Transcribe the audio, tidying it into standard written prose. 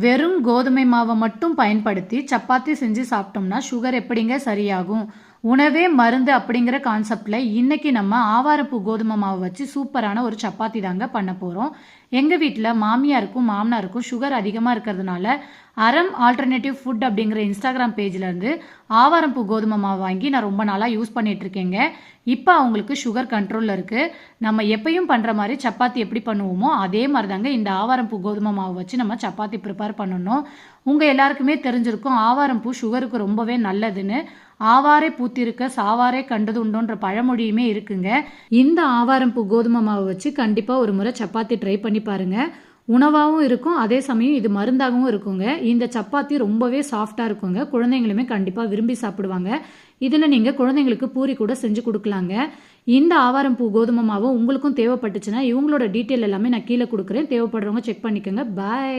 வெறும் கோதுமை மாவை மட்டும் பயன்படுத்தி சப்பாத்தி செஞ்சு சாப்பிட்டோம்னா சுகர் எப்படிங்க சரியாகும்? உணவே மருந்து அப்படிங்கிற கான்செப்ட்ல இன்னைக்கு நம்ம ஆவாரப்பூ கோதுமை மாவு வச்சு சூப்பரான ஒரு சப்பாத்தி தாங்க பண்ண போறோம். எங்க வீட்டில் மாமியாருக்கும் மாமனாருக்கும் சுகர் அதிகமாக இருக்கிறதுனால அறம் ஆல்டர்னேட்டிவ் ஃபுட் அப்படிங்கிற இன்ஸ்டாகிராம் பேஜ்லேருந்து ஆவாரம்பூ கோதுமை மாவு வாங்கி நான் ரொம்ப நாளாக யூஸ் பண்ணிட்டு இருக்கேங்க. இப்போ அவங்களுக்கு சுகர் கண்ட்ரோலில் இருக்குது. நம்ம எப்பயும் பண்ணுற மாதிரி சப்பாத்தி எப்படி பண்ணுவோமோ அதே மாதிரி தாங்க இந்த ஆவாரம்பூ கோதுமை மாவு வச்சு நம்ம சப்பாத்தி ப்ரிப்பேர் பண்ணணும். உங்கள் எல்லாருக்குமே தெரிஞ்சிருக்கும் ஆவாரம்பூ சுகருக்கு ரொம்பவே நல்லதுன்னு. ஆவாரே பூத்திருக்க சாவாரே கண்டது உண்டோன்ற பழமொழியுமே இருக்குங்க. இந்த ஆவாரம்பூ கோதுமை மாவு வச்சு கண்டிப்பாக ஒரு முறை சப்பாத்தி ட்ரை பண்ணி பாருங்க. உணவாகவும் இருக்கும், அதே சமயம் இது மருந்தாகவும் இருக்குங்க. இந்த சப்பாத்தி ரொம்பவே சாஃப்டாக இருக்குங்க. குழந்தைங்களுமே கண்டிப்பாக விரும்பி சாப்பிடுவாங்க. இதில் நீங்கள் குழந்தைங்களுக்கு பூரி கூட செஞ்சு கொடுக்கலாங்க. இந்த ஆவாரம்பூ கோதுமை மாவு உங்களுக்கும் தேவைப்பட்டுச்சுன்னா இவங்களோட டீட்டெயில் எல்லாமே நான் கீழே கொடுக்குறேன். தேவைப்படுறவங்க செக் பண்ணிக்கோங்க. பாய்.